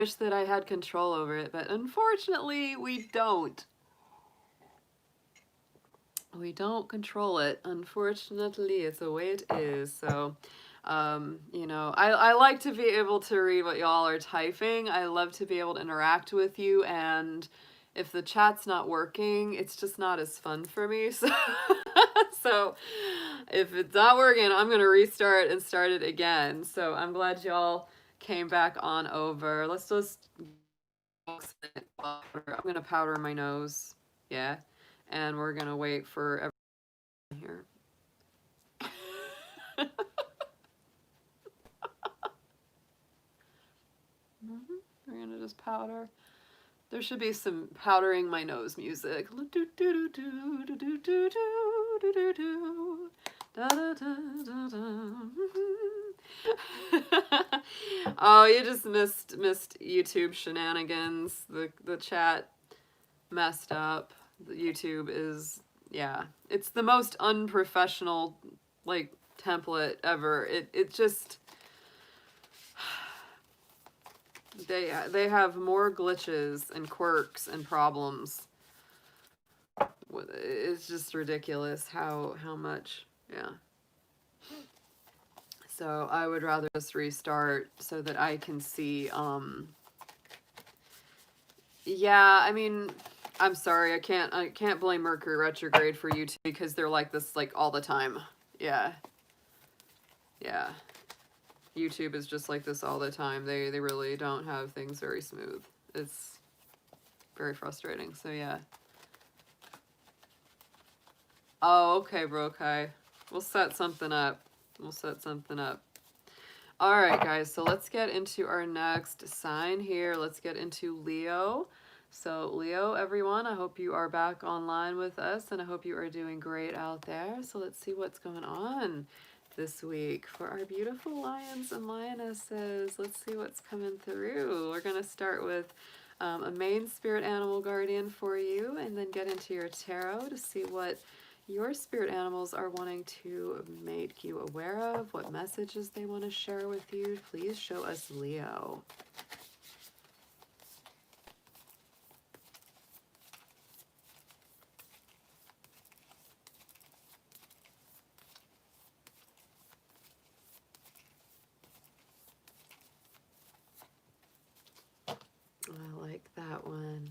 wish that I had control over it, but unfortunately we don't. We don't control it. Unfortunately, it's the way it is. So, you know, I like to be able to read what y'all are typing. I love to be able to interact with you, and if the chat's not working, it's just not as fun for me. So, so if it's not working, I'm gonna restart and start it again. So I'm glad y'all came back on over. Let's just, I'm gonna powder my nose. Yeah. And we're gonna wait for everyone here. We're gonna just powder. There should be some powdering my nose music. Oh, you just missed YouTube shenanigans. The chat messed up. The YouTube is, yeah, it's the most unprofessional like template ever. It just, they have more glitches and quirks and problems. It's just ridiculous how much, yeah. So I would rather just restart so that I can see, yeah, I mean, I'm sorry, I can't blame Mercury retrograde for you two, because they're like this like all the time. Yeah. Yeah. YouTube is just like this all the time. They really don't have things very smooth. It's very frustrating. So yeah. Oh, okay, Brokai. We'll set something up. We'll set something up. All right, guys. So let's get into our next sign here. Let's get into Leo. So Leo, everyone, I hope you are back online with us, and I hope you are doing great out there. So let's see what's going on this week for our beautiful lions and lionesses. Let's see what's coming through. We're going to start with a main spirit animal guardian for you, and then get into your tarot to see what your spirit animals are wanting to make you aware of, what messages they want to share with you. Please show us, Leo. I like that one.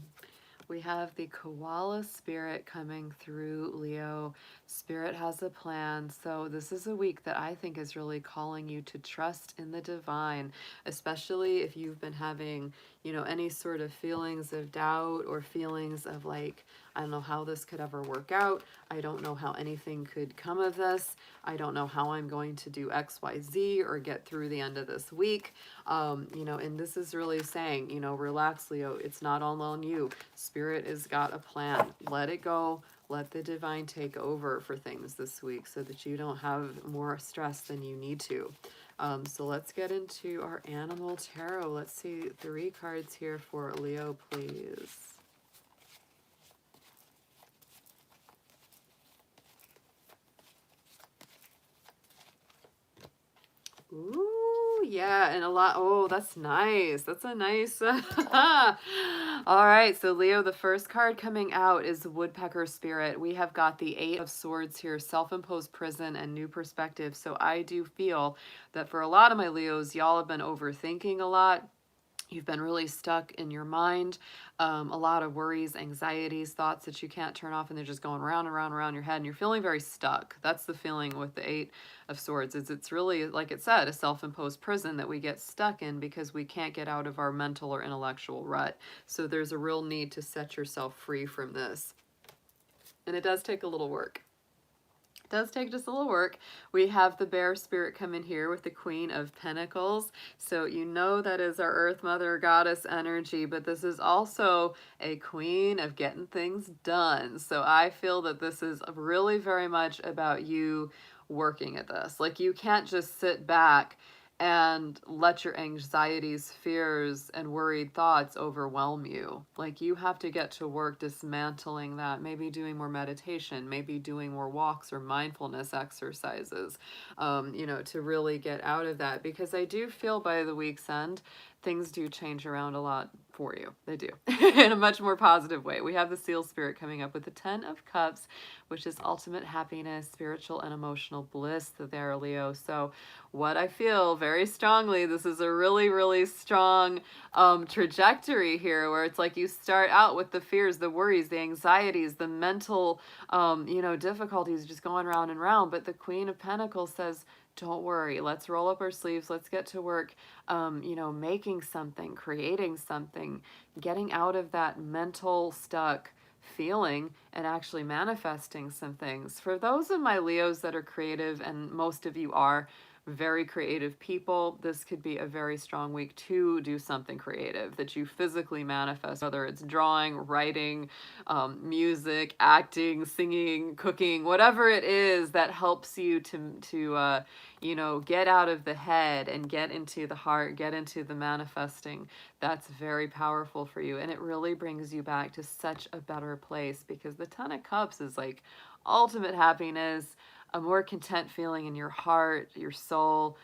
We have the koala spirit coming through, Leo. Spirit has a plan. So this is a week that I think is really calling you to trust in the divine, especially if you've been having, you know, any sort of feelings of doubt or feelings of like, I don't know how this could ever work out. I don't know how anything could come of this. I don't know how I'm going to do X, Y, Z or get through the end of this week. You know, and this is really saying, you know, relax, Leo. It's not all on you. Spirit has got a plan. Let it go. Let the divine take over for things this week so that you don't have more stress than you need to. So let's get into our animal tarot. Let's see 3 cards here for Leo, please. Ooh, yeah, and a lot. Oh, that's nice. That's a nice. All right, so Leo, the first card coming out is the Woodpecker Spirit. We have got the 8 of Swords here, self-imposed prison and new perspective. So I do feel that for a lot of my Leos, y'all have been overthinking a lot. You've been really stuck in your mind, a lot of worries, anxieties, thoughts that you can't turn off, and they're just going round and round and around your head, and you're feeling very stuck. That's the feeling with the 8 of Swords. It's really, like it said, a self-imposed prison that we get stuck in because we can't get out of our mental or intellectual rut. So there's a real need to set yourself free from this. And it does take a little work. Does take just a little work. We have the bear spirit come in here with the Queen of Pentacles. So you know that is our Earth Mother Goddess energy, but this is also a queen of getting things done. So I feel that this is really very much about you working at this. Like you can't just sit back and let your anxieties, fears, and worried thoughts overwhelm you. Like you have to get to work dismantling that, maybe doing more meditation, maybe doing more walks or mindfulness exercises, you know, to really get out of that. Because I do feel by the week's end things do change around a lot for you. They do in a much more positive way. We have the Seal Spirit coming up with the 10 of Cups, which is ultimate happiness, spiritual and emotional bliss there, Leo. So what I feel very strongly, this is a really, really strong trajectory here, where it's like you start out with the fears, the worries, the anxieties, the mental, you know, difficulties just going round and round. But the Queen of Pentacles says, don't worry, let's roll up our sleeves, let's get to work, you know, making something, creating something, getting out of that mental stuck feeling and actually manifesting some things. For those of my Leos that are creative, and most of you are very creative people, this could be a very strong week to do something creative that you physically manifest, whether it's drawing, writing, music, acting, singing, cooking, whatever it is that helps you to you know, get out of the head and get into the heart, get into the manifesting. That's very powerful for you. And it really brings you back to such a better place, because the 10 of Cups is like ultimate happiness, a more content feeling in your heart, your soul,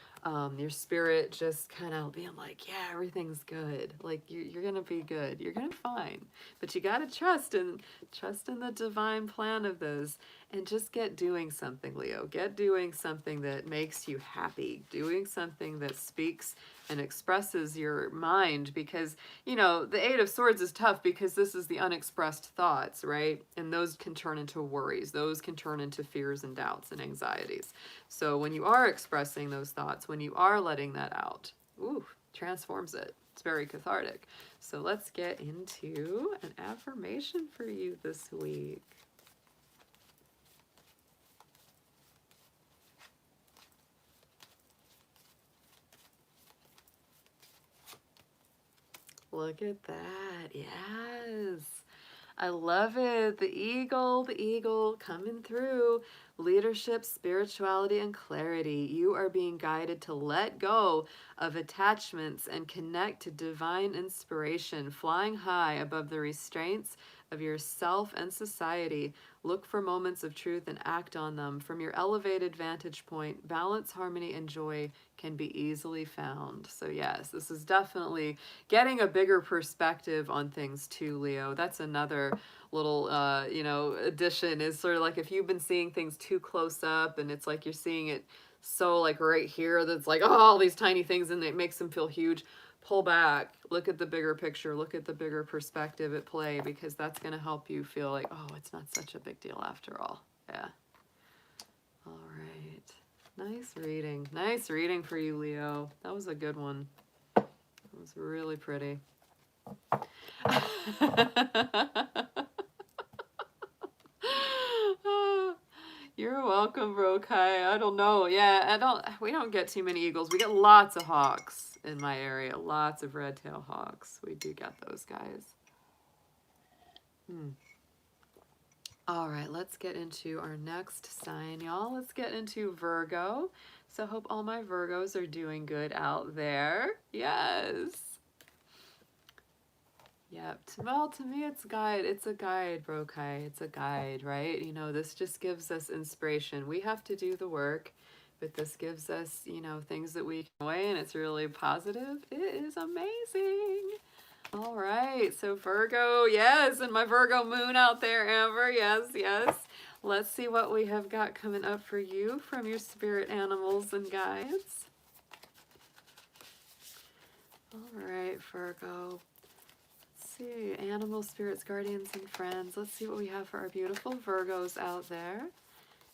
your spirit, just kind of being like, yeah, everything's good. Like you're gonna be good. You're gonna be fine. But you gotta trust in the divine plan of this, and just get doing something, Leo. Get doing something that makes you happy. Doing something that speaks and expresses your mind, because, you know, the 8 of Swords is tough because this is the unexpressed thoughts, right? And those can turn into worries. Those can turn into fears and doubts and anxieties. So when you are expressing those thoughts, when you are letting that out, ooh, transforms it. It's very cathartic. So let's get into an affirmation for you this week. Look at that. Yes. I love it. The eagle coming through. Leadership, spirituality, and clarity. You are being guided to let go of attachments and connect to divine inspiration, flying high above the restraints of yourself and society. Look for moments of truth and act on them. From your elevated vantage point, balance, harmony, and joy can be easily found. So yes, this is definitely getting a bigger perspective on things too, Leo. That's another little you know, addition, is sort of like if you've been seeing things too close up and it's like you're seeing it so like right here, that's like, oh, all these tiny things, and it makes them feel huge. Pull back, look at the bigger picture, look at the bigger perspective at play, because that's going to help you feel like, oh, it's not such a big deal after all. Yeah. All right. Nice reading for you, Leo. That was a good one. It was really pretty. You're welcome, Bro Kai. I don't know. Yeah, we don't get too many eagles. We get lots of hawks in my area. Lots of red-tailed hawks. We do get those guys. All right, let's get into our next sign, y'all. Let's get into Virgo. So I hope all my Virgos are doing good out there. Yes. Yep. Well, to me, it's guide. It's a guide, Bro Kai. It's a guide, right? You know, this just gives us inspiration. We have to do the work, but this gives us, you know, things that we can weigh, and it's really positive. It is amazing. All right. So Virgo, yes, and my Virgo moon out there, Amber. Yes, yes. Let's see what we have got coming up for you from your spirit animals and guides. All right, Virgo. See, animals, spirits, guardians, and friends. Let's see what we have for our beautiful Virgos out there.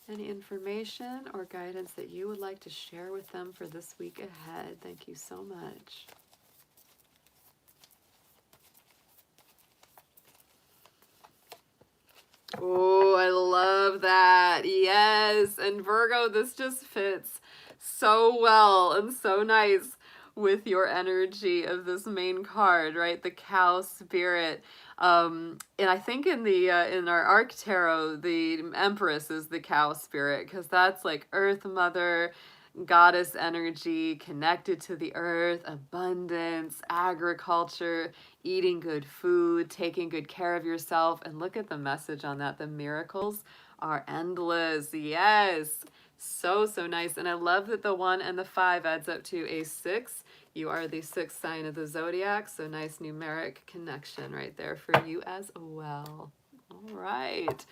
Any information or guidance that you would like to share with them for this week ahead? Thank you so much. Oh, I love that. Yes. And Virgo, this just fits so well and so nice with your energy of this main card, right? The cow spirit. And I think in the in our Arc Tarot, the Empress is the cow spirit, because that's like Earth Mother, goddess energy, connected to the earth, abundance, agriculture, eating good food, taking good care of yourself. And look at the message on that. The miracles are endless. Yes. So, so nice. And I love that the 1 and the 5 adds up to a 6, You are the 6th sign of the zodiac, so nice numeric connection right there for you as well. All right.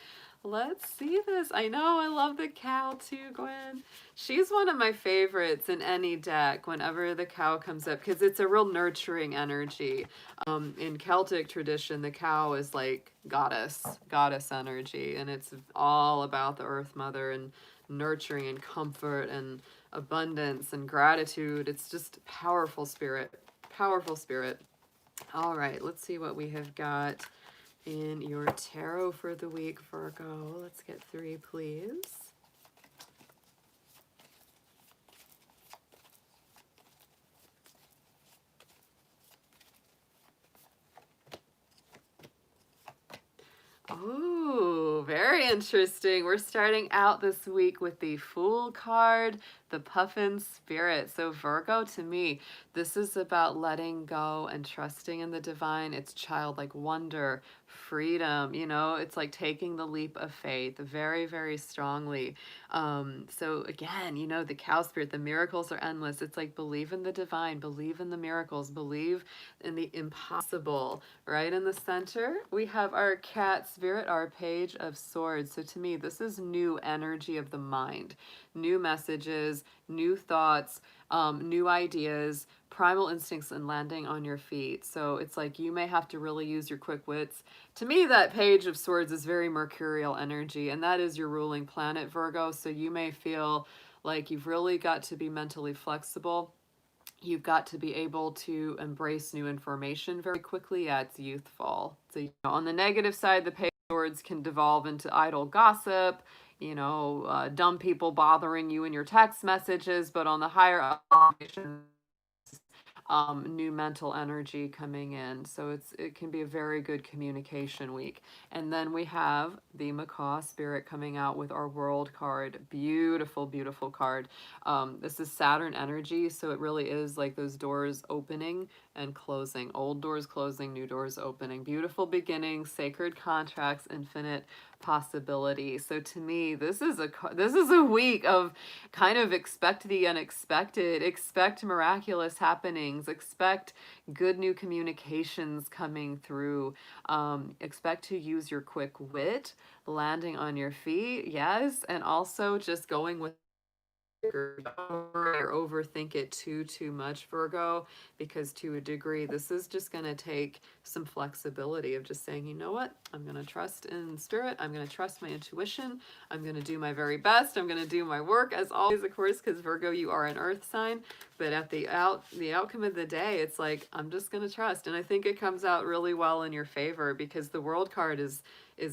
Let's see this. I know, I love the cow too, Gwen. She's one of my favorites in any deck whenever the cow comes up, because it's a real nurturing energy. In Celtic tradition, the cow is like goddess energy, and it's all about the Earth Mother and nurturing and comfort and abundance and gratitude. It's just powerful spirit, powerful spirit. All right, let's see what we have got in your tarot for the week, Virgo. Let's get 3, please. Oh, very interesting. We're starting out this week with the Fool card, the Puffin Spirit. So Virgo, to me, this is about letting go and trusting in the divine. It's childlike wonder, freedom, you know, it's like taking the leap of faith very, very strongly. So again, you know, the cow spirit, the miracles are endless. It's like believe in the divine, believe in the miracles, believe in the impossible. Right in the center, we have our cat spirit, our Page of Swords. So to me, this is new energy of the mind, new messages, new thoughts, new ideas, primal instincts, and landing on your feet. So it's like you may have to really use your quick wits. To me, that Page of Swords is very mercurial energy, and that is your ruling planet, Virgo. So you may feel like you've really got to be mentally flexible. You've got to be able to embrace new information very quickly. Yeah, it's youthful. So, you know, on the negative side, the Page of Swords can devolve into idle gossip, you know, dumb people bothering you in your text messages. But on the higher elevation, new mental energy coming in. So it can be a very good communication week. And then we have the Macaw spirit coming out with our World card. Beautiful, beautiful card. This is Saturn energy, so it really is like those doors opening and closing. Old doors closing, new doors opening. Beautiful beginnings, sacred contracts, infinite possibility. So to me, this is a week of kind of expect the unexpected, expect miraculous happenings, expect good new communications coming through, expect to use your quick wit, landing on your feet, yes, and also just going with or overthink it too much, Virgo, because to a degree this is just going to take some flexibility of just saying, you know what, I'm going to trust in spirit, I'm going to trust my intuition, I'm going to do my very best, I'm going to do my work as always, of course, because Virgo, you are an earth sign, but at the outcome of the day, it's like I'm just going to trust. And I think it comes out really well in your favor, because the World card is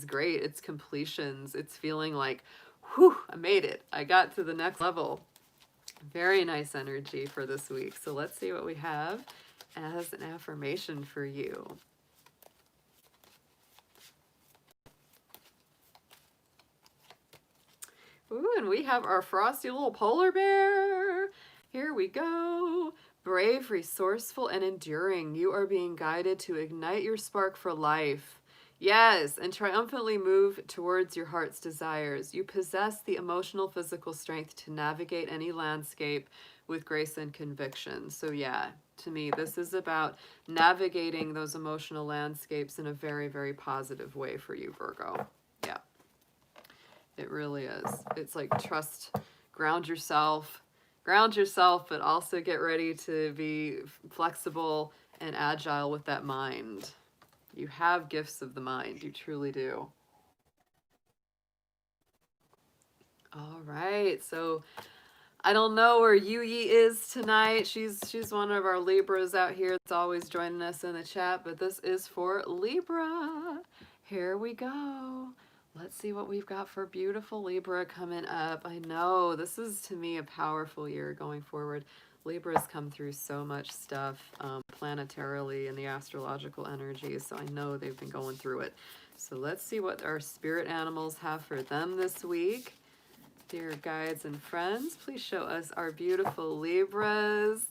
great. It's completions, it's feeling like, whew, I made it. I got to the next level. Very nice energy for this week. So let's see what we have as an affirmation for you. Ooh, and we have our frosty little polar bear. Here we go. Brave, resourceful, and enduring. You are being guided to ignite your spark for life. Yes, and triumphantly move towards your heart's desires. You possess the emotional, physical strength to navigate any landscape with grace and conviction. So yeah, to me, this is about navigating those emotional landscapes in a very, very positive way for you, Virgo. Yeah, it really is. It's like trust, ground yourself, but also get ready to be flexible and agile with that mind. You have gifts of the mind. You truly do. All right. So I don't know where Yuyi is tonight. She's one of our Libras out here that's always joining us in the chat, but this is for Libra. Here we go. Let's see what we've got for beautiful Libra coming up. I know this is, to me, a powerful year going forward. Libras come through so much stuff planetarily in the astrological energies, so I know they've been going through it. So let's see what our spirit animals have for them this week. Dear guides and friends, please show us our beautiful Libras.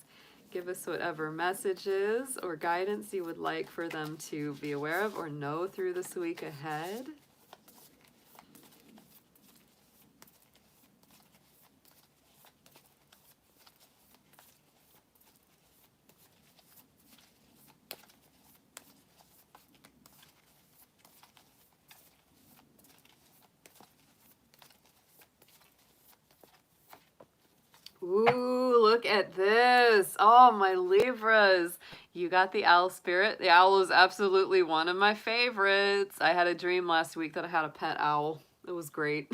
Give us whatever messages or guidance you would like for them to be aware of or know through this week ahead. look at this. Oh, my Libras. You got the owl spirit. The owl is absolutely one of my favorites. I had a dream last week that I had a pet owl. It was great.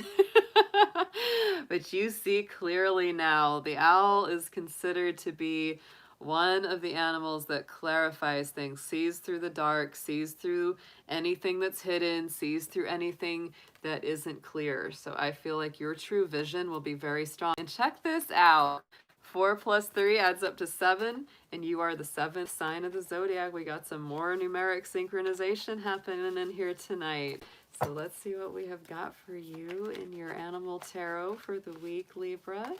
But you see clearly now, the owl is considered to be one of the animals that clarifies things, sees through the dark, sees through anything that's hidden, sees through anything that isn't clear. So I feel like your true vision will be very strong. And check this out. 4 plus 3 adds up to 7, and you are the 7th sign of the zodiac. We got some more numeric synchronization happening in here tonight. So let's see what we have got for you in your animal tarot for the week, Libra.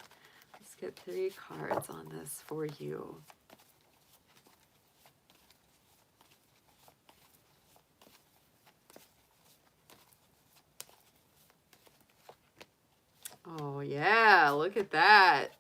Let's get 3 cards on this for you. Oh yeah, look at that.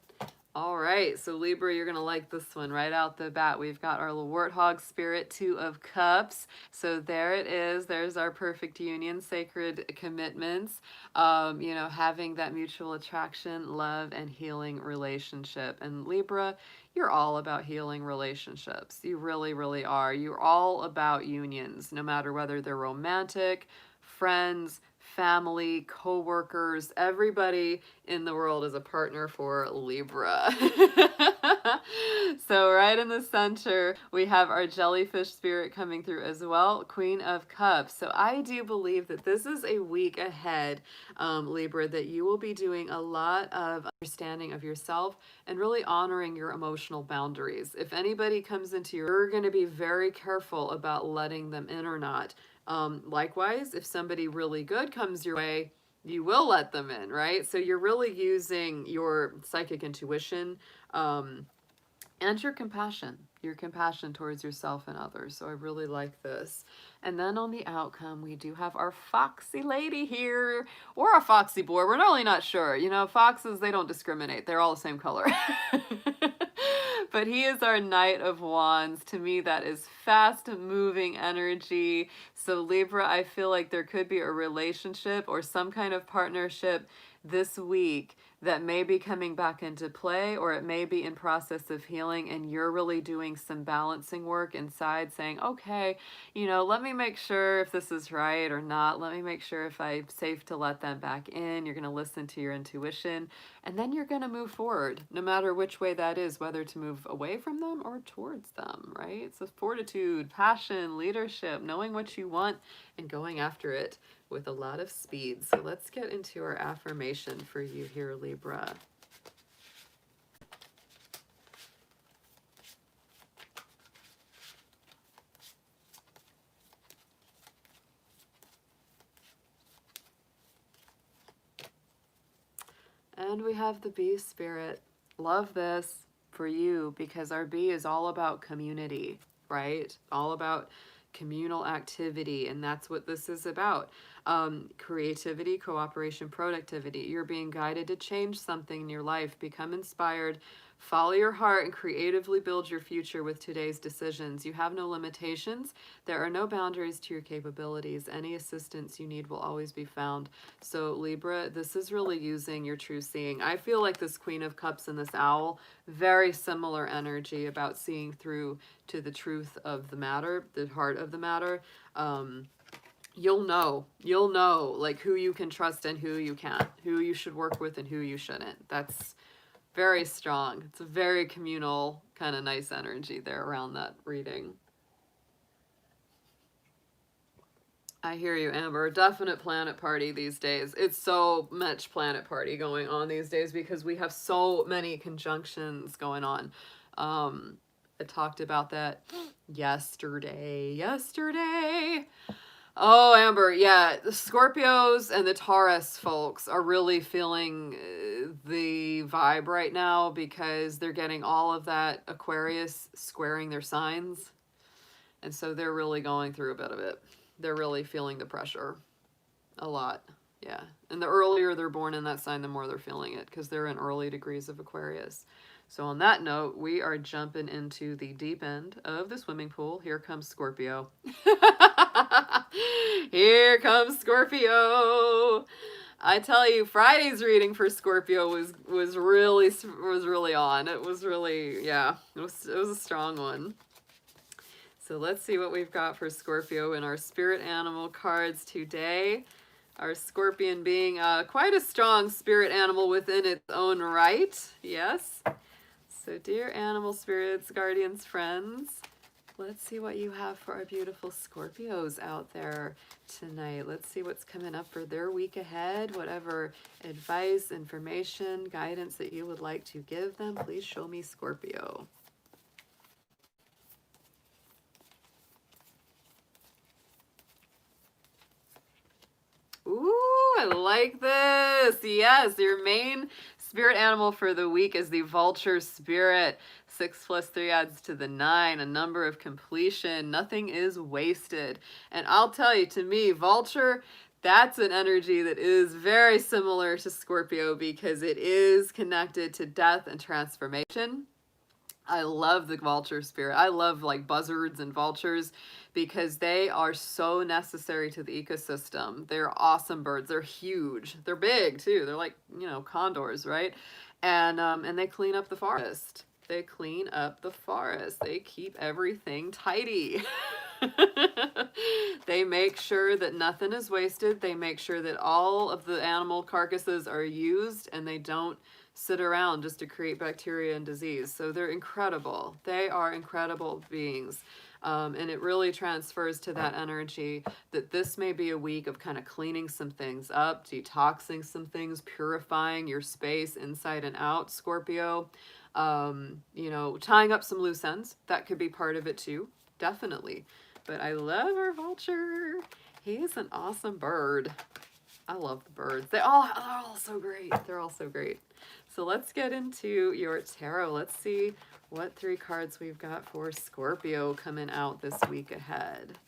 All right, so Libra, you're going to like this one right out the bat. We've got our little warthog spirit, 2 of cups. So there it is. There's our perfect union, sacred commitments. You know, having that mutual attraction, love, and healing relationship. And Libra, you're all about healing relationships. You really, really are. You're all about unions, no matter whether they're romantic, friends, family, co-workers, everybody in the world is a partner for Libra. So right in the center, we have our jellyfish spirit coming through as well, Queen of Cups. So I do believe that this is a week ahead, Libra, that you will be doing a lot of understanding of yourself and really honoring your emotional boundaries. If anybody comes into you're going to be very careful about letting them in or not. Likewise, if somebody really good comes your way, you will let them in, right? So you're really using your psychic intuition and your compassion towards yourself and others. So I really like this. And then on the outcome, we do have our foxy lady here, or a foxy boy. We're really not sure. You know, foxes, they don't discriminate. They're all the same color. But he is our Knight of Wands. To me, that is fast-moving energy. So Libra, I feel like there could be a relationship or some kind of partnership this week that may be coming back into play, or it may be in process of healing, and you're really doing some balancing work inside, saying, okay, you know, let me make sure if this is right or not. Let me make sure if I'm safe to let them back in. You're going to listen to your intuition, and then you're going to move forward, no matter which way that is, whether to move away from them or towards them, right? So fortitude, passion, leadership, knowing what you want and going after it with a lot of speed. So let's get into our affirmation for you here, Libra. And we have the bee spirit. Love this for you because our bee is all about community, right? All about communal activity, and that's what this is about. Creativity, cooperation, productivity. You're being guided to change something in your life. Become inspired. Follow your heart and creatively build your future with today's decisions. You have no limitations. There are no boundaries to your capabilities. Any assistance you need will always be found. So Libra, this is really using your true seeing. I feel like this Queen of Cups and this owl, very similar energy about seeing through to the truth of the matter, the heart of the matter. You'll know like who you can trust and who you can't, who you should work with and who you shouldn't. That's very strong. It's a very communal, kind of nice energy there around that reading. I hear you, Amber. Definite planet party these days. It's so much planet party going on these days because we have so many conjunctions going on. I talked about that yesterday. Oh, Amber, yeah, the Scorpios and the Taurus folks are really feeling the vibe right now because they're getting all of that Aquarius squaring their signs. And so they're really going through a bit of it. They're really feeling the pressure a lot. Yeah. And the earlier they're born in that sign, the more they're feeling it because they're in early degrees of Aquarius. So on that note, we are jumping into the deep end of the swimming pool. Here comes Scorpio. Here comes Scorpio. I tell you, Friday's reading for Scorpio was really on. It was really, yeah, it was a strong one. So let's see what we've got for Scorpio in our spirit animal cards today. Our scorpion being quite a strong spirit animal within its own right. Yes. So dear animal spirits, guardians, friends, let's see what you have for our beautiful Scorpios out there tonight. Let's see what's coming up for their week ahead. Whatever advice, information, guidance that you would like to give them, please show me, Scorpio. Ooh, I like this. Yes, your main spirit animal for the week is the vulture spirit. 6 plus 3 adds to the 9, a number of completion. Nothing is wasted. And I'll tell you, to me, vulture, that's an energy that is very similar to Scorpio because it is connected to death and transformation. I love the vulture spirit. I love like buzzards and vultures because they are so necessary to the ecosystem. They're awesome birds. They're huge. They're big too. They're like, you know, condors, right? And they clean up the forest. They clean up the forest. They keep everything tidy. They make sure that nothing is wasted. They make sure that all of the animal carcasses are used and they don't sit around just to create bacteria and disease. So they're incredible. They are incredible beings. And it really transfers to that energy that this may be a week of kind of cleaning some things up, detoxing some things, purifying your space inside and out, Scorpio. You know, tying up some loose ends. That could be part of it too. Definitely. But I love our vulture. He's an awesome bird. I love the birds. They're all so great. They're all so great. So let's get into your tarot. Let's see what 3 cards we've got for Scorpio coming out this week ahead.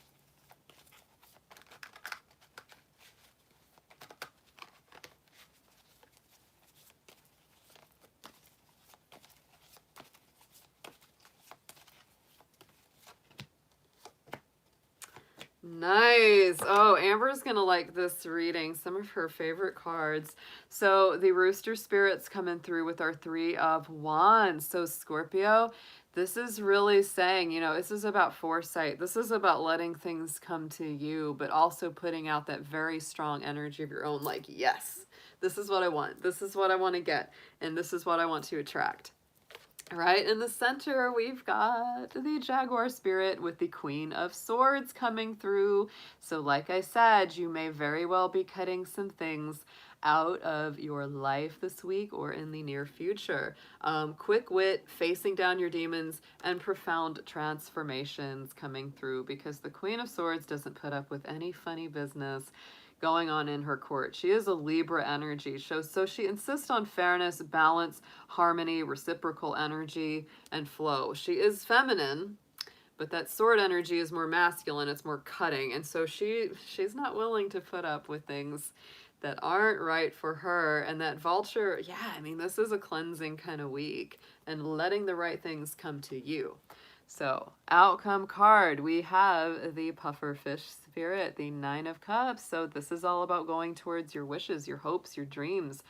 Nice. Oh, Amber's going to like this reading. Some of her favorite cards. So the Rooster Spirit's coming through with our 3 of Wands. So Scorpio, this is really saying, you know, this is about foresight. This is about letting things come to you, but also putting out that very strong energy of your own. Like, yes, this is what I want. This is what I want to get. And this is what I want to attract. Right in the center, we've got the Jaguar Spirit with the Queen of Swords coming through. So like I said, you may very well be cutting some things out of your life this week or in the near future. Quick wit, facing down your demons, and profound transformations coming through because the Queen of Swords doesn't put up with any funny business going on in her court. She is a Libra energy. So she insists on fairness, balance, harmony, reciprocal energy, and flow. She is feminine, but that sword energy is more masculine. It's more cutting. And so she's not willing to put up with things that aren't right for her. And that vulture, yeah, I mean, this is a cleansing kind of week and letting the right things come to you. So, outcome card, we have the Pufferfish Spirit, the 9 of Cups. So this is all about going towards your wishes, your hopes, your dreams,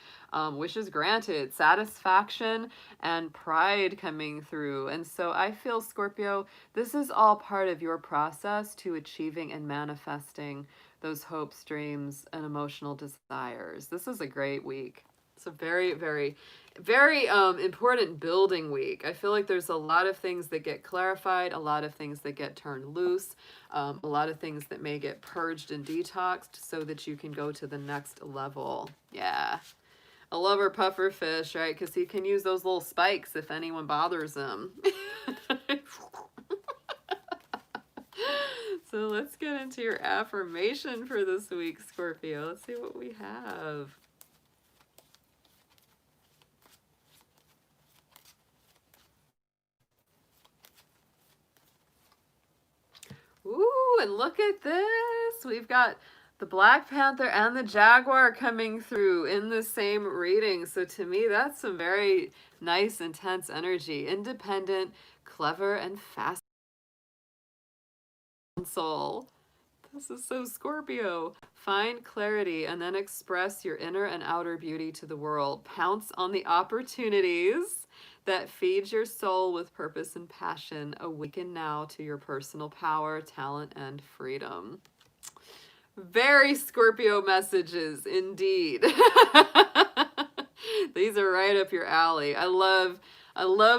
wishes granted, satisfaction, and pride coming through. And so I feel, Scorpio, this is all part of your process to achieving and manifesting those hopes, dreams, and emotional desires. This is a great week. It's a very, very, very important building week. I feel like there's a lot of things that get clarified, a lot of things that get turned loose, a lot of things that may get purged and detoxed so that you can go to the next level. Yeah. I love our puffer fish, right? Because he can use those little spikes if anyone bothers him. So let's get into your affirmation for this week, Scorpio. Let's see what we have. Ooh, and look at this. We've got the Black Panther and the Jaguar coming through in the same reading. So to me, that's some very nice, intense energy. Independent, clever, and fast soul. This is so Scorpio. Find clarity and then express your inner and outer beauty to the world. Pounce on the opportunities that feed your soul with purpose and passion. Awaken now to your personal power, talent, and freedom. Very Scorpio messages indeed. These are right up your alley. I love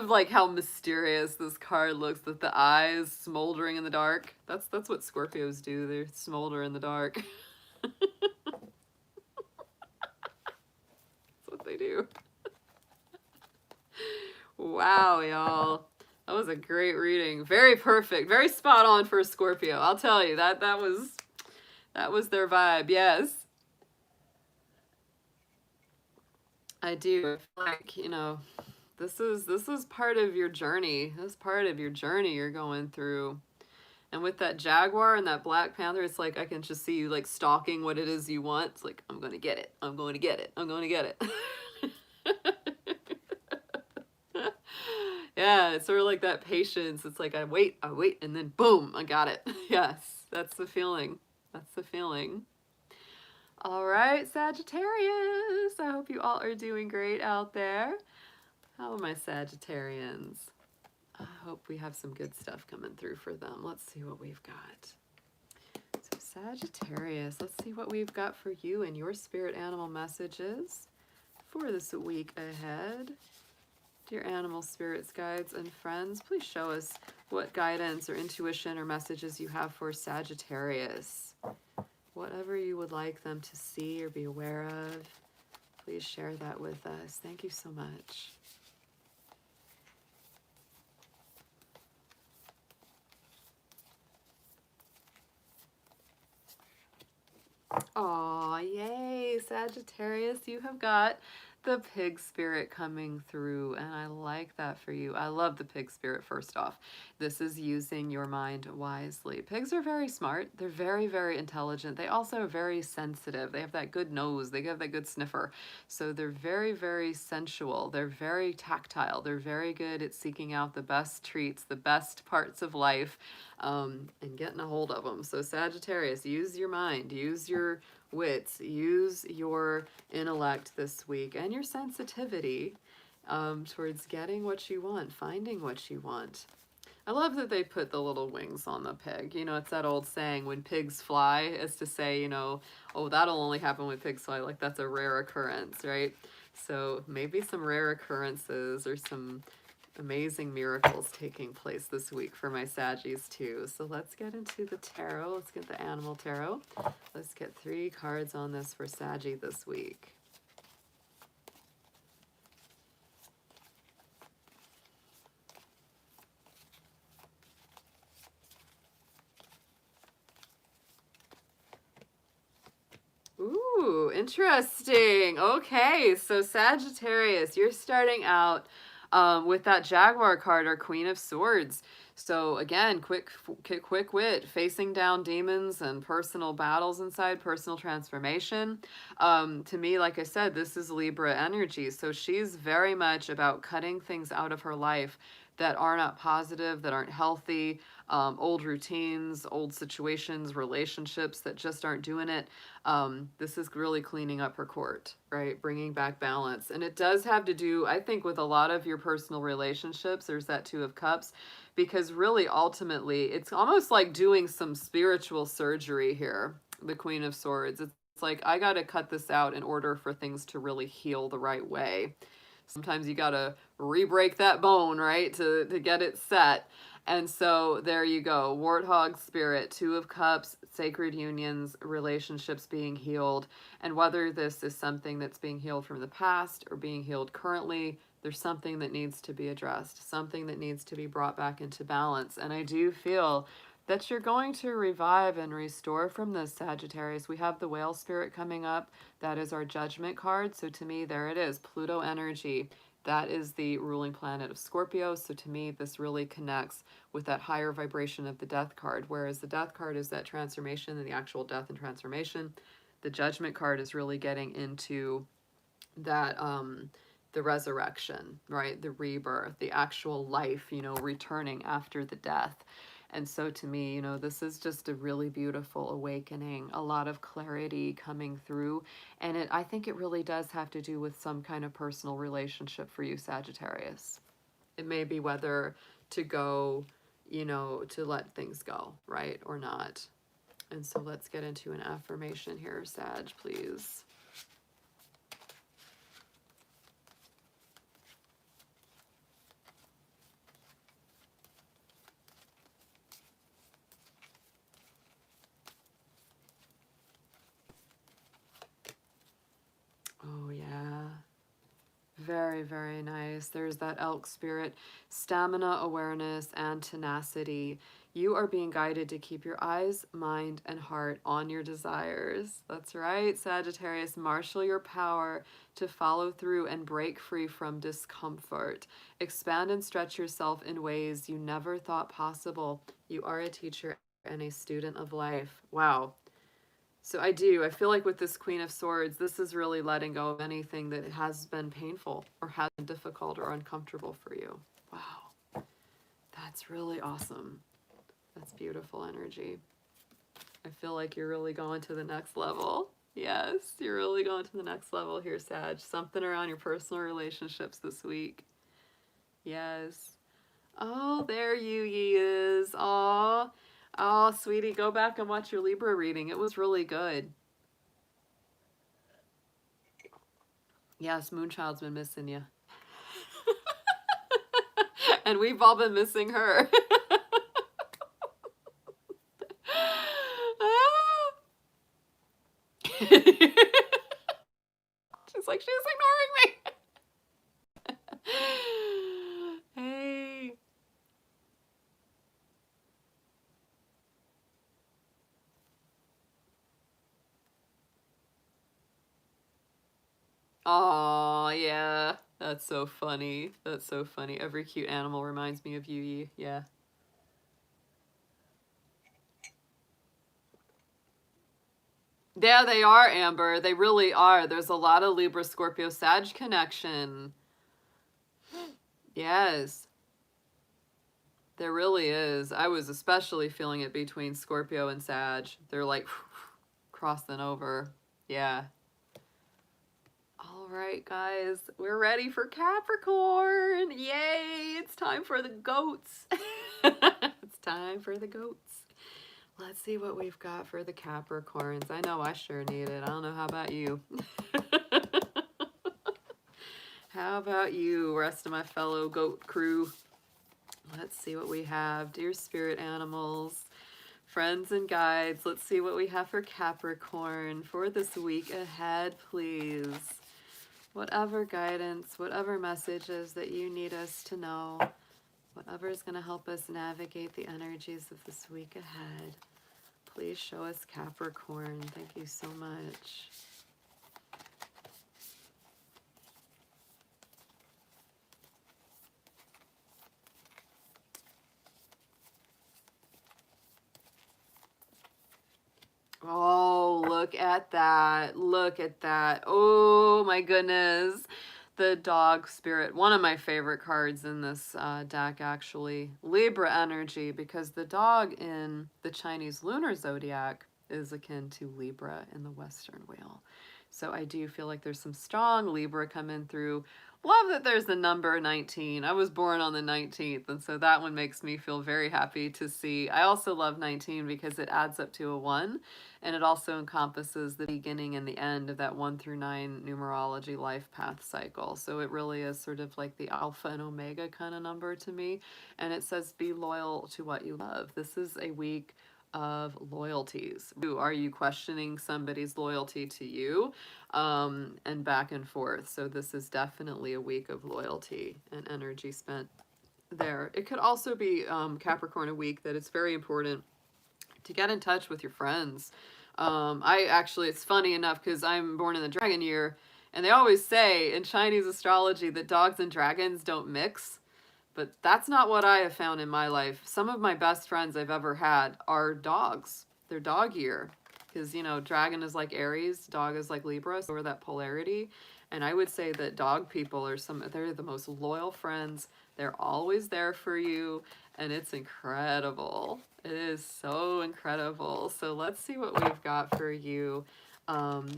like how mysterious this card looks with the eyes smoldering in the dark. That's what Scorpios do. They smolder in the dark. That's what they do. Wow, y'all. That was a great reading. Very perfect. Very spot on for a Scorpio. I'll tell you, that was their vibe. Yes. I do. I feel like, you know, this is part of your journey. This is part of your journey you're going through. And with that Jaguar and that Black Panther, it's like I can just see you like stalking what it is you want. It's like, I'm going to get it. I'm going to get it. I'm going to get it. Yeah, it's sort of like that patience. It's like I wait, and then boom, I got it. Yes, that's the feeling. That's the feeling. All right, Sagittarius. I hope you all are doing great out there. How are my Sagittarians? I hope we have some good stuff coming through for them. Let's see what we've got. So Sagittarius, let's see what we've got for you and your spirit animal messages for this week ahead. Dear animal spirits, guides, and friends, please show us what guidance or intuition or messages you have for Sagittarius. Whatever you would like them to see or be aware of, please share that with us. Thank you so much. Aw, yay, Sagittarius, you have got the pig spirit coming through, and I like that for you. I love the pig spirit, first off. This is using your mind wisely. Pigs are very smart. They're very, very intelligent. They also are very sensitive. They have that good nose. They have that good sniffer. So they're very, very sensual. They're very tactile. They're very good at seeking out the best treats, the best parts of life, and getting a hold of them. So Sagittarius, use your mind, use your wits, use your intellect this week and your sensitivity towards getting what you want, finding what you want. I love that they put the little wings on the pig. You know, it's that old saying, when pigs fly, is to say, you know, oh, that'll only happen when pigs fly. Like, that's a rare occurrence, right? So maybe some rare occurrences or some amazing miracles taking place this week for my Saggies too. So let's get into the tarot. Let's get the animal tarot. Let's get 3 cards on this for Saggy this week. Ooh, interesting. Okay, so Sagittarius, you're starting out with that Jaguar card or Queen of Swords. So again, quick wit, facing down demons and personal battles inside, personal transformation. To me, like I said, this is Libra energy. So she's very much about cutting things out of her life that are not positive, that aren't healthy, old routines, old situations, relationships that just aren't doing it. This is really cleaning up her court, right? Bringing back balance. And it does have to do, I think, with a lot of your personal relationships. There's that 2 of Cups, because really, ultimately, it's almost like doing some spiritual surgery here, the Queen of Swords. It's like, I got to cut this out in order for things to really heal the right way. Sometimes you got to re-break that bone, right, to get it set. And so there you go. Warthog spirit, 2 of Cups, sacred unions, relationships being healed. And whether this is something that's being healed from the past or being healed currently, there's something that needs to be addressed, something that needs to be brought back into balance. And I do feel that you're going to revive and restore from this, Sagittarius. We have the whale spirit coming up. That is our judgment card. So to me, there it is, Pluto energy. That is the ruling planet of Scorpio. So to me, this really connects with that higher vibration of the death card. Whereas the death card is that transformation and the actual death and transformation. The judgment card is really getting into that, the resurrection, right? The rebirth, the actual life, you know, returning after the death. And so to me, you know, this is just a really beautiful awakening, a lot of clarity coming through. And I think it really does have to do with some kind of personal relationship for you, Sagittarius. It may be whether to go, you know, to let things go, right? Or not. And so let's get into an affirmation here, Sag, please. Oh, yeah. Very, very nice. There's that elk spirit, stamina, awareness, and tenacity. You are being guided to keep your eyes, mind, and heart on your desires. That's right, Sagittarius. Marshal your power to follow through and break free from discomfort. Expand and stretch yourself in ways you never thought possible. You are a teacher and a student of life. Wow. So I feel like with this Queen of Swords, this is really letting go of anything that has been painful or has been difficult or uncomfortable for you. Wow. That's really awesome. That's beautiful energy. I feel like you're really going to the next level. Yes, you're really going to the next level here, Sag. Something around your personal relationships this week. Yes. Oh, there you is. Oh, sweetie, go back and watch your Libra reading. It was really good. Yes, Moonchild's been missing you. And we've all been missing her. She's like, she's ignoring me. Hey. Oh, yeah. That's so funny. That's so funny. Every cute animal reminds me of you. Yeah. Yeah, they are, Amber. They really are. There's a lot of Libra, Scorpio, Sag connection. Yes. There really is. I was especially feeling it between Scorpio and Sag. They're like crossing over. Yeah. All right, guys. We're ready for Capricorn. Yay! It's time for the goats. It's time for the goats. Let's see what we've got for the Capricorns. I know I sure need it. I don't know. How about you? How about you, rest of my fellow goat crew? Let's see what we have. Dear spirit animals, friends and guides, let's see what we have for Capricorn for this week ahead, please. Whatever guidance, whatever messages that you need us to know, whatever is going to help us navigate the energies of this week ahead, please show us Capricorn. Thank you so much. Oh, look at that. Look at that. Oh my goodness. The dog spirit. One of my favorite cards in this deck, actually. Libra energy, because the dog in the Chinese lunar zodiac is akin to Libra in the Western wheel. So I do feel like there's some strong Libra coming through. Love that there's the number 19. I was born on the 19th, and so that one makes me feel very happy to see. I also love 19 because it adds up to a 1, and it also encompasses the beginning and the end of that 1 through 9 numerology life path cycle. So it really is sort of like the alpha and omega kind of number to me. And it says, be loyal to what you love. This is a week of loyalties. Are you questioning somebody's loyalty to you? And back and forth. So this is definitely a week of loyalty and energy spent there. It could also be Capricorn, a week that it's very important to get in touch with your friends. It's funny enough because I'm born in the dragon year, and they always say in Chinese astrology that dogs and dragons don't mix. But that's not what I have found in my life. Some of my best friends I've ever had are dogs. They're dog year. Because, you know, dragon is like Aries, dog is like Libra, so we're that polarity. And I would say that dog people are they're the most loyal friends. They're always there for you. and it's incredible. It is so incredible. So let's see what we've got for you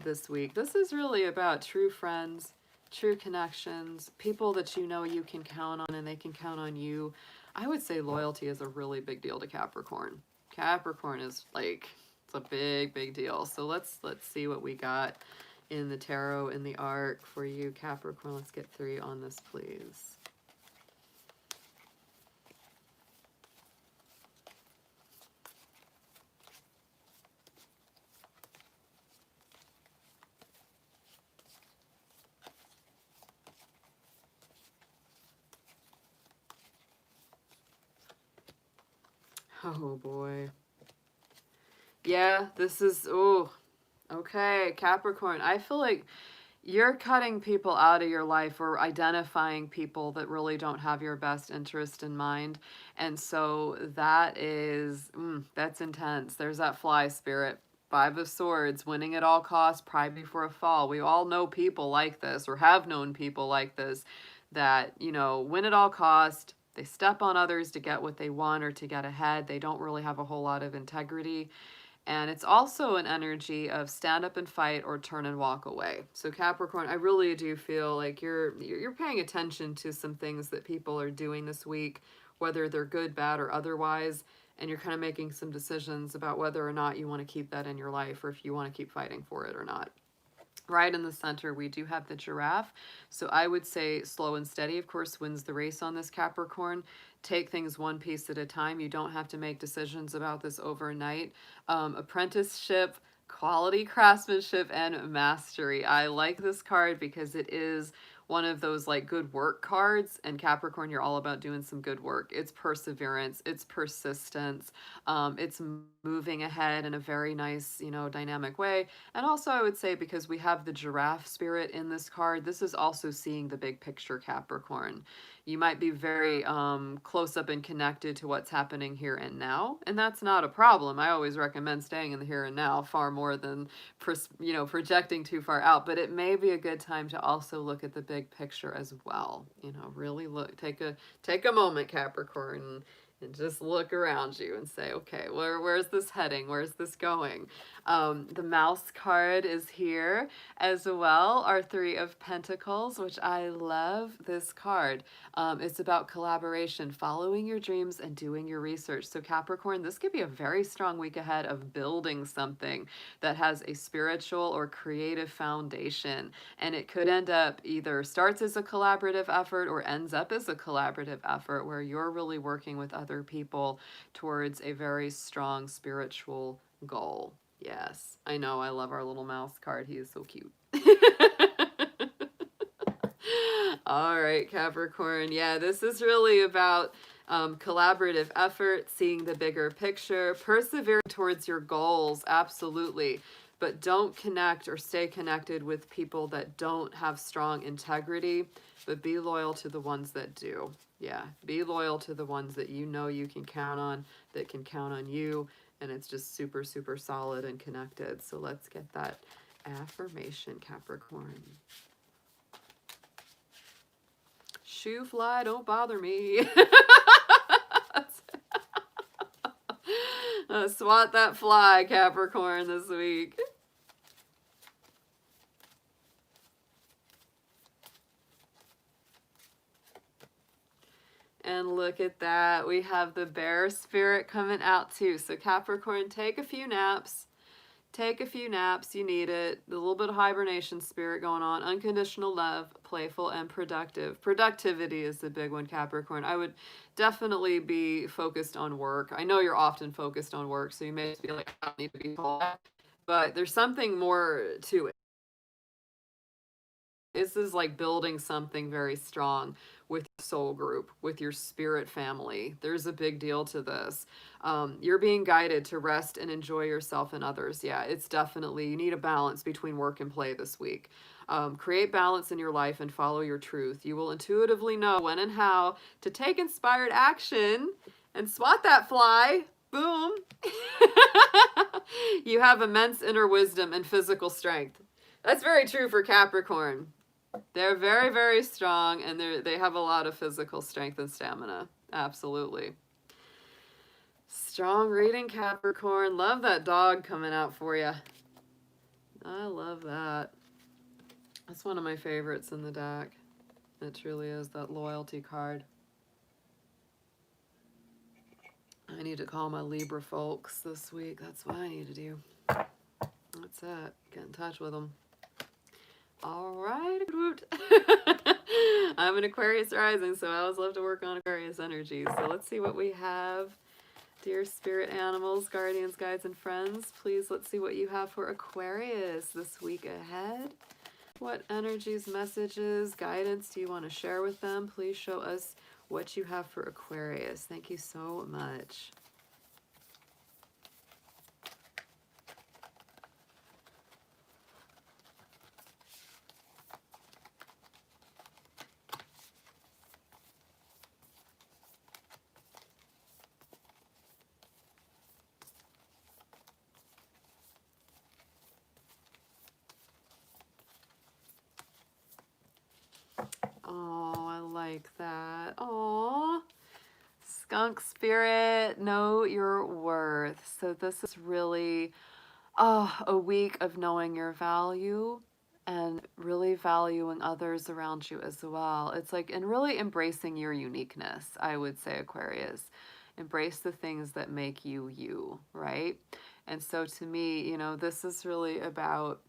this week. This is really about true friends, true connections, people that you know you can count on and they can count on you. I would say loyalty is a really big deal to Capricorn. Capricorn is like, it's a big, big deal. So let's see what we got in the tarot, in the arc for you, Capricorn. Let's get 3 on this, please. Oh boy. Yeah, this is, oh, okay, Capricorn. I feel like you're cutting people out of your life or identifying people that really don't have your best interest in mind. And so that is, that's intense. There's that fly spirit. 5 of Swords, winning at all costs, pride before a fall. We all know people like this or have known people like this that, you know, win at all cost. They step on others to get what they want or to get ahead. They don't really have a whole lot of integrity. And it's also an energy of stand up and fight or turn and walk away. So Capricorn, I really do feel like you're paying attention to some things that people are doing this week, whether they're good, bad, or otherwise, and you're kind of making some decisions about whether or not you want to keep that in your life or if you want to keep fighting for it or not. Right in the center, we do have the giraffe. So I would say slow and steady, of course, wins the race on this Capricorn. Take things one piece at a time. You don't have to make decisions about this overnight. Apprenticeship, quality craftsmanship, and mastery. I like this card because it is one of those like good work cards, and Capricorn, you're all about doing some good work. It's perseverance, it's persistence, it's moving ahead in a very nice, you know, dynamic way. And also I would say, because we have the giraffe spirit in this card, this is also seeing the big picture, Capricorn. You might be very close up and connected to what's happening here and now, and that's not a problem. I always recommend staying in the here and now far more than you know, projecting too far out. But it may be a good time to also look at the big picture as well. You know, really look, take a moment, Capricorn, and just look around you and say, okay, where's this heading? Where's this going? The mouse card is here as well. Our 3 of Pentacles, which I love this card. It's about collaboration, following your dreams and doing your research. So Capricorn, this could be a very strong week ahead of building something that has a spiritual or creative foundation. And it could end up either starts as a collaborative effort or ends up as a collaborative effort where you're really working with other people towards a very strong spiritual goal. Yes, I know. I love our little mouse card. He is so cute. All right, Capricorn. Yeah, this is really about collaborative effort, seeing the bigger picture, persevere towards your goals. Absolutely. But don't connect or stay connected with people that don't have strong integrity, but be loyal to the ones that do. Yeah, be loyal to the ones that you know you can count on, that can count on you, and it's just super, super solid and connected. So let's get that affirmation, Capricorn. Shoe fly, don't bother me. Swat that fly, Capricorn, this week. And look at that. We have the bear spirit coming out too. So Capricorn, take a few naps. Take a few naps. You need it. A little bit of hibernation spirit going on. Unconditional love, playful and productive. Productivity is the big one, Capricorn. I would definitely be focused on work. I know you're often focused on work, so you may feel like I don't need to be told that. But there's something more to it. This is like building something very strong with your soul group, with your spirit family. There's a big deal to this. You're being guided to rest and enjoy yourself and others. Yeah, it's definitely, you need a balance between work and play this week. Create balance in your life and follow your truth. You will intuitively know when and how to take inspired action and swat that fly. Boom. You have immense inner wisdom and physical strength. That's very true for Capricorn. They're very, very strong, and they have a lot of physical strength and stamina. Absolutely. Strong reading, Capricorn. Love that dog coming out for you. I love that. That's one of my favorites in the deck. It truly is, that loyalty card. I need to call my Libra folks this week. That's what I need to do. That's it. Get in touch with them. All right. I'm an Aquarius rising, so I always love to work on Aquarius energy. So let's see what we have. Dear spirit animals, guardians, guides, and friends, please let's see what you have for Aquarius this week ahead. What energies, messages, guidance do you want to share with them? Please show us what you have for Aquarius. Thank you so much. Oh, I like that. Oh, skunk spirit, know your worth. So this is really a week of knowing your value and really valuing others around you as well. It's like, and really embracing your uniqueness, I would say, Aquarius. Embrace the things that make you you, right? And so to me, you know, this is really about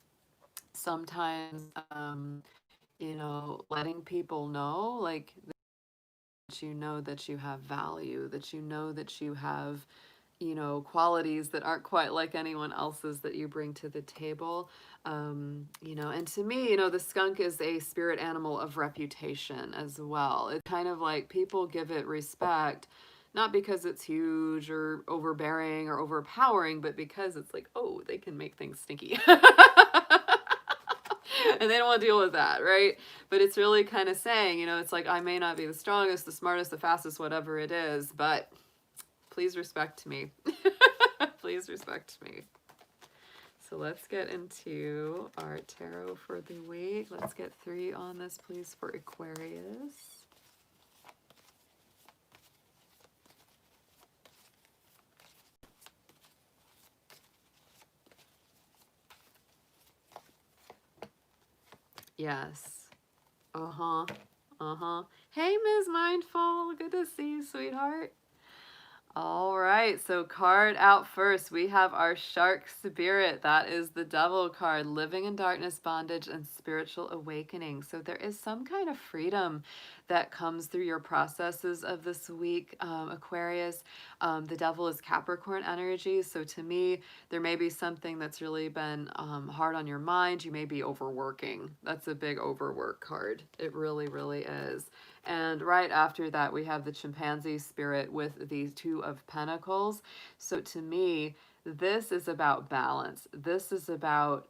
sometimes, you know, letting people know, like, that you know that you have value, that you know that you have, you know, qualities that aren't quite like anyone else's that you bring to the table. You know, and to me, you know, the skunk is a spirit animal of reputation as well. It's kind of like people give it respect, not because it's huge or overbearing or overpowering, but because it's like, oh, they can make things stinky. And they don't want to deal with that, right? But it's really kind of saying, you know, it's like, I may not be the strongest, the smartest, the fastest, whatever it is, but please respect me. Please respect me. So let's get into our tarot for the week. Let's get 3 on this, please, for Aquarius. Yes. Uh-huh. Uh-huh. Hey, Ms. Mindful. Good to see you, sweetheart. All right, so card out first, we have our shark spirit. That is the devil card, living in darkness, bondage, and spiritual awakening. So there is some kind of freedom that comes through your processes of this week, Aquarius. The devil is Capricorn energy. So to me, there may be something that's really been hard on your mind. You may be overworking. That's a big overwork card. It really, really is. And right after that, we have the chimpanzee spirit with the 2 of Pentacles. So to me, this is about balance. This is about,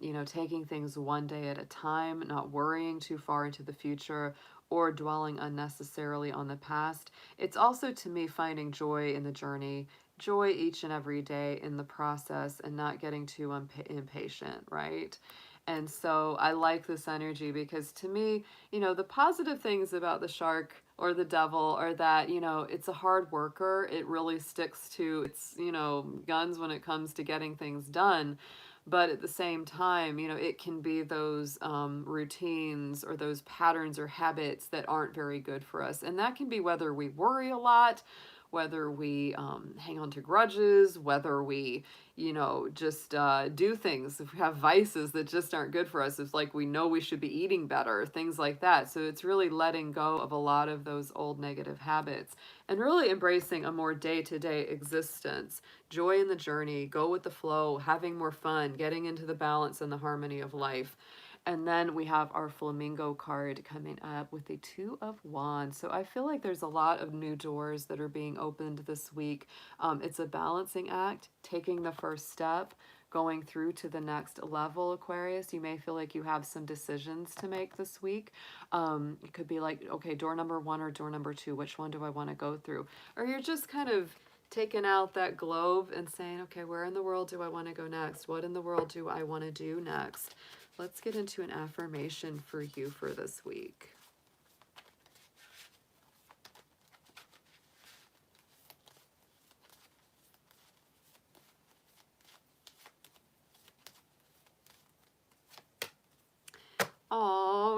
you know, taking things one day at a time, not worrying too far into the future or dwelling unnecessarily on the past. It's also, to me, finding joy in the journey, joy each and every day in the process, and not getting too impatient, right? And so I like this energy because to me, you know, the positive things about the shark or the devil are that, you know, it's a hard worker. It really sticks to its, you know, guns when it comes to getting things done. But at the same time, you know, it can be those routines or those patterns or habits that aren't very good for us. And that can be whether we worry a lot, whether we hang on to grudges, whether we, you know, just do things, if we have vices that just aren't good for us. It's like we know we should be eating better, things like that. So it's really letting go of a lot of those old negative habits and really embracing a more day-to-day existence, joy in the journey, go with the flow, having more fun, getting into the balance and the harmony of life. And then we have our flamingo card coming up with the 2 of Wands. So I feel like there's a lot of new doors that are being opened this week. It's a balancing act, taking the first step, going through to the next level, Aquarius. You may feel like you have some decisions to make this week. It could be like, okay, door number 1 or door number 2, which one do I want to go through? Or you're just kind of taking out that globe and saying, okay, where in the world do I want to go next? What in the world do I want to do next? Let's get into an affirmation for you for this week.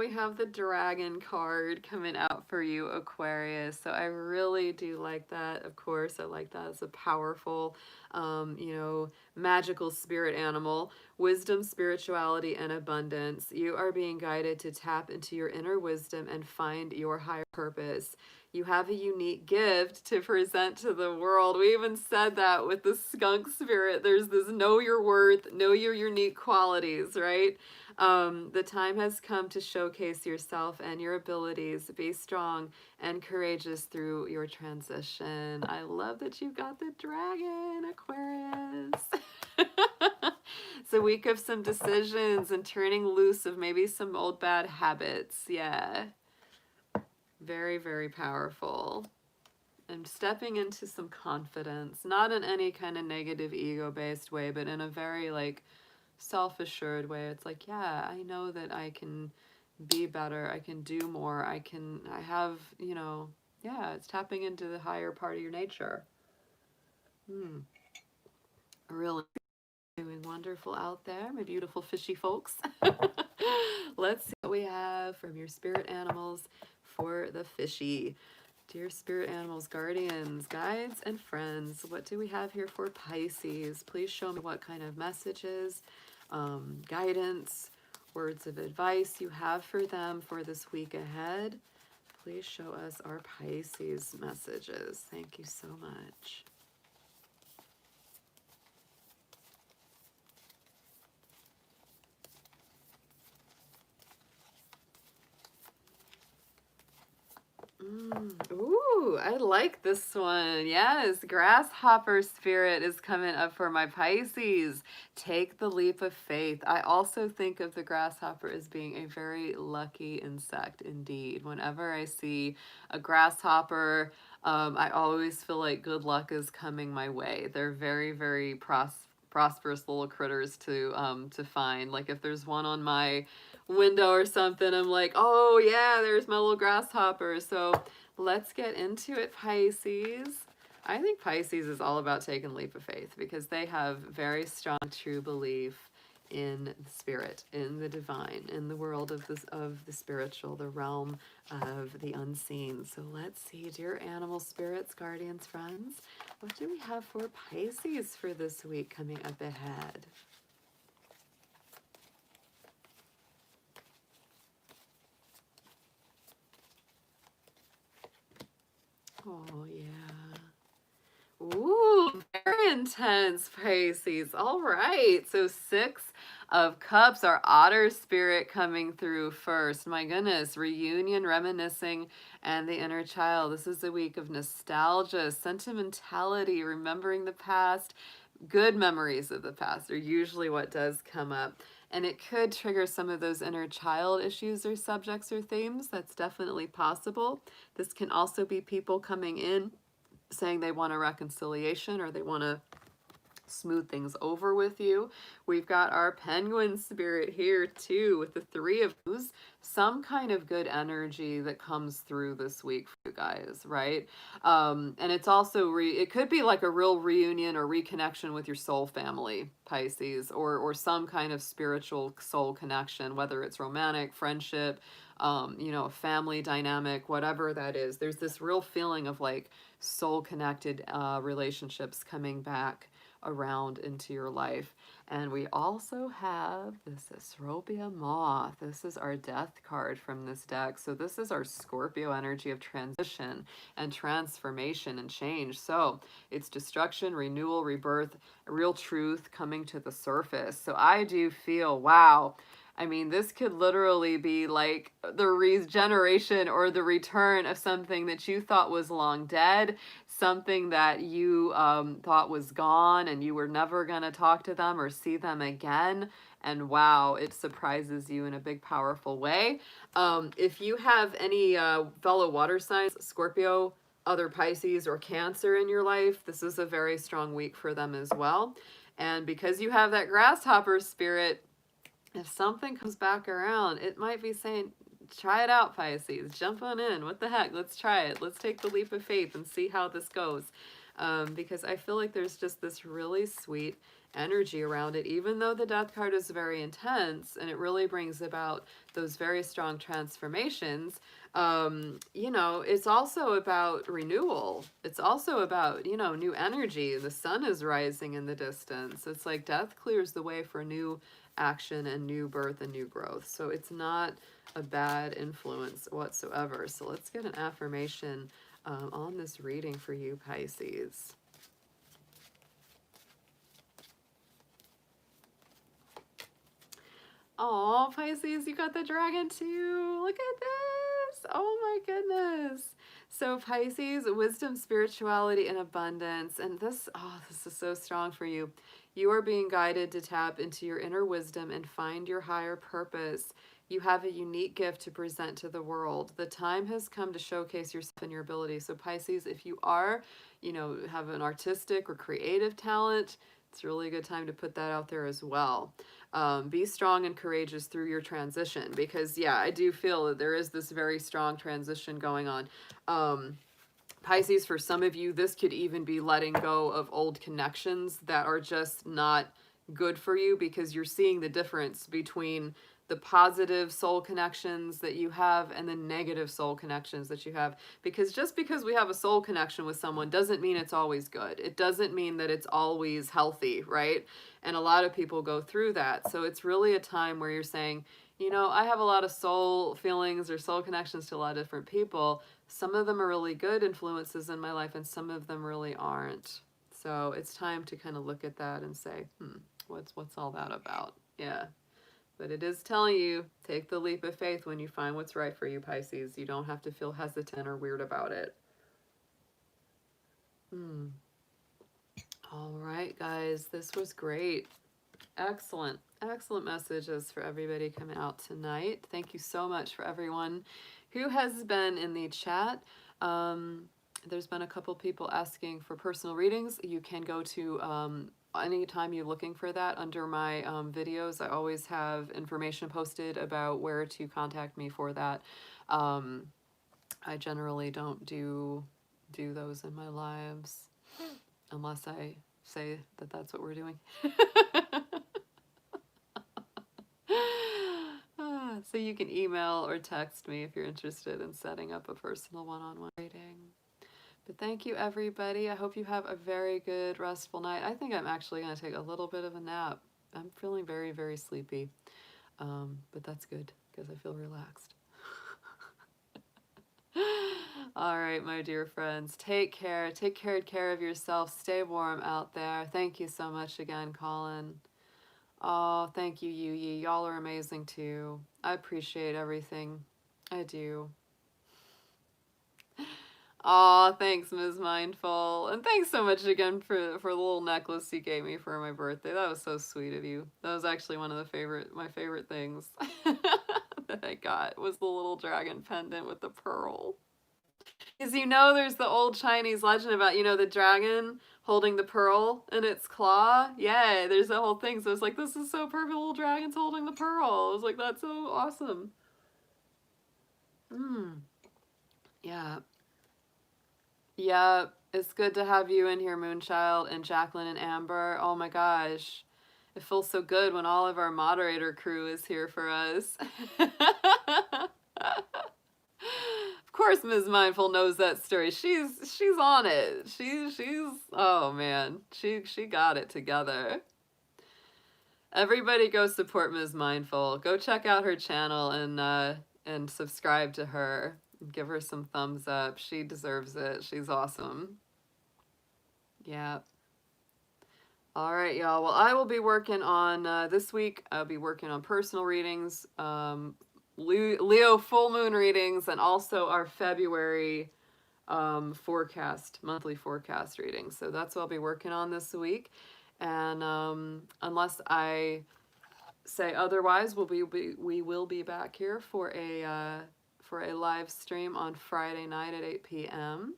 we have the dragon card coming out for you, Aquarius. So I really do like that. Of course, I like that as a powerful, you know, magical spirit animal. Wisdom, spirituality, and abundance. You are being guided to tap into your inner wisdom and find your higher purpose. You have a unique gift to present to the world. We even said that with the skunk spirit. There's this know your worth, know your unique qualities, right? The time has come to showcase yourself and your abilities. Be strong and courageous through your transition. I love that you've got the dragon, Aquarius. It's a week of some decisions and turning loose of maybe some old bad habits. Yeah. Very, very powerful. And stepping into some confidence, not in any kind of negative ego-based way, but in a very like self-assured way. It's like, yeah, I know that I can be better. I can do more. I have, you know, yeah, it's tapping into the higher part of your nature. Really doing wonderful out there, my beautiful fishy folks. Let's see what we have from your spirit animals for the fishy. Dear spirit animals, guardians, guides, and friends, what do we have here for Pisces? Please show me what kind of messages, guidance, words of advice you have for them for this week ahead. Please show us our Pisces messages. Thank you so much. Ooh, I like this one. Yes, grasshopper spirit is coming up for my Pisces. Take the leap of faith. I also think of the grasshopper as being a very lucky insect indeed. Whenever I see a grasshopper, I always feel like good luck is coming my way. They're very, very prosperous little critters to find. Like if there's one on my window or something, I'm like, oh yeah, there's my little grasshopper. So let's get into it, Pisces. I think Pisces is all about taking a leap of faith because they have very strong true belief in the spirit, in the divine, in the world of the spiritual, the realm of the unseen. So let's see, dear animal spirits, guardians, friends, what do we have for Pisces for this week coming up ahead? Oh, yeah. Ooh, very intense, Pisces. All right. So 6 of Cups, our otter spirit coming through first. My goodness, reunion, reminiscing, and the inner child. This is a week of nostalgia, sentimentality, remembering the past. Good memories of the past are usually what does come up. And it could trigger some of those inner child issues or subjects or themes. That's definitely possible. This can also be people coming in saying they want a reconciliation or they want to smooth things over with you. We've got our penguin spirit here too with the 3 of Cups. Some kind of good energy that comes through this week for you guys, right? And it's also it could be like a real reunion or reconnection with your soul family, Pisces, or some kind of spiritual soul connection, whether it's romantic, friendship, you know, family dynamic, whatever that is. There's this real feeling of like soul connected relationships coming back around into your life. And we also have this Scorpio moth. This is our death card from this deck. So this is our Scorpio energy of transition and transformation and change. So it's destruction, renewal, rebirth, real truth coming to the surface. So I do feel, wow, I mean, this could literally be like the regeneration or the return of something that you thought was long dead, something that you thought was gone and you were never going to talk to them or see them again. And wow, it surprises you in a big, powerful way. If you have any fellow water signs, Scorpio, other Pisces, or Cancer in your life, this is a very strong week for them as well. And because you have that grasshopper spirit, if something comes back around, it might be saying, try it out, Pisces. Jump on in. What the heck? Let's try it. Let's take the leap of faith and see how this goes. Because I feel like there's just this really sweet energy around it, even though the death card is very intense and it really brings about those very strong transformations. You know, it's also about renewal. It's also about, you know, new energy. The sun is rising in the distance. It's like death clears the way for new action and new birth and new growth. So it's not a bad influence whatsoever. So let's get an affirmation on this reading for you, Pisces. Oh, Pisces, you got the dragon too. Look at this. Oh my goodness. So Pisces, wisdom, spirituality, and abundance. And this, oh, this is so strong for you. You are being guided to tap into your inner wisdom and find your higher purpose. You have a unique gift to present to the world. The time has come to showcase yourself and your abilities. So Pisces, if you are, you know, have an artistic or creative talent, it's really a good time to put that out there as well. Be strong and courageous through your transition, because yeah, I do feel that there is this very strong transition going on. Pisces, for some of you, this could even be letting go of old connections that are just not good for you, because you're seeing the difference between the positive soul connections that you have and the negative soul connections that you have. Because just because we have a soul connection with someone doesn't mean it's always good. It doesn't mean that it's always healthy, right? And a lot of people go through that. So it's really a time where you're saying, you know, I have a lot of soul feelings or soul connections to a lot of different people. Some of them are really good influences in my life and some of them really aren't. So it's time to kind of look at that and say, what's all that about? Yeah. But it is telling you, take the leap of faith when you find what's right for you, Pisces. You don't have to feel hesitant or weird about it. All right, guys, this was great. Excellent, excellent messages for everybody coming out tonight. Thank you so much for everyone who has been in the chat. There's been a couple people asking for personal readings. You can go to anytime you're looking for that under my videos. I always have information posted about where to contact me for that. I generally don't do those in my lives unless I say that that's what we're doing. So you can email or text me if you're interested in setting up a personal one-on-one reading. But thank you, everybody. I hope you have a very good, restful night. I think I'm actually going to take a little bit of a nap. I'm feeling very, very sleepy. But that's good because I feel relaxed. All right, my dear friends, take care. Take care of yourself. Stay warm out there. Thank you so much again, Colin. Oh, thank you, Yu-Yi. Y'all are amazing too. I appreciate everything. I do. Oh, thanks, Ms. Mindful. And thanks so much again for the little necklace you gave me for my birthday. That was so sweet of you. That was actually one of my favorite things that I got was the little dragon pendant with the pearl. Because you know there's the old Chinese legend about, you know, the dragon holding the pearl in its claw. Yeah, there's that whole thing. So it's like, this is so perfect. The little dragon's holding the pearl. I was like, that's so awesome. Yeah. Yeah, it's good to have you in here, Moonchild, and Jacqueline and Amber. Oh my gosh. It feels so good when all of our moderator crew is here for us. Of course, Ms. Mindful knows that story. She's on it. She's oh man, she got it together. Everybody go support Ms. Mindful. Go check out her channel and subscribe to her. Give her some thumbs up. She deserves it. She's awesome. Yeah. All right, y'all. Well, I will be working on this week. I'll be working on personal readings. Leo full moon readings, and also our February monthly forecast readings. So that's what I'll be working on this week. And unless I say otherwise, we will be back here for a live stream on Friday night at 8 p.m.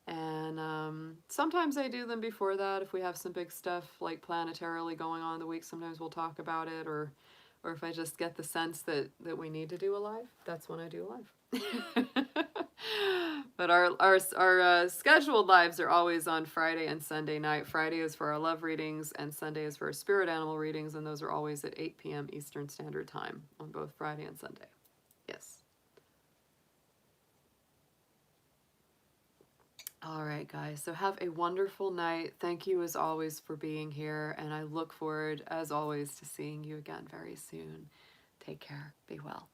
And sometimes I do them before that if we have some big stuff like planetarily going on in the week. Sometimes we'll talk about it, or if I just get the sense that we need to do a live, that's when I do a live. But our scheduled lives are always on Friday and Sunday night. Friday is for our love readings, and Sunday is for our spirit animal readings, and those are always at 8 p.m. Eastern Standard Time on both Friday and Sunday. Yes. All right, guys. So have a wonderful night. Thank you, as always, for being here, and I look forward, as always, to seeing you again very soon. Take care. Be well.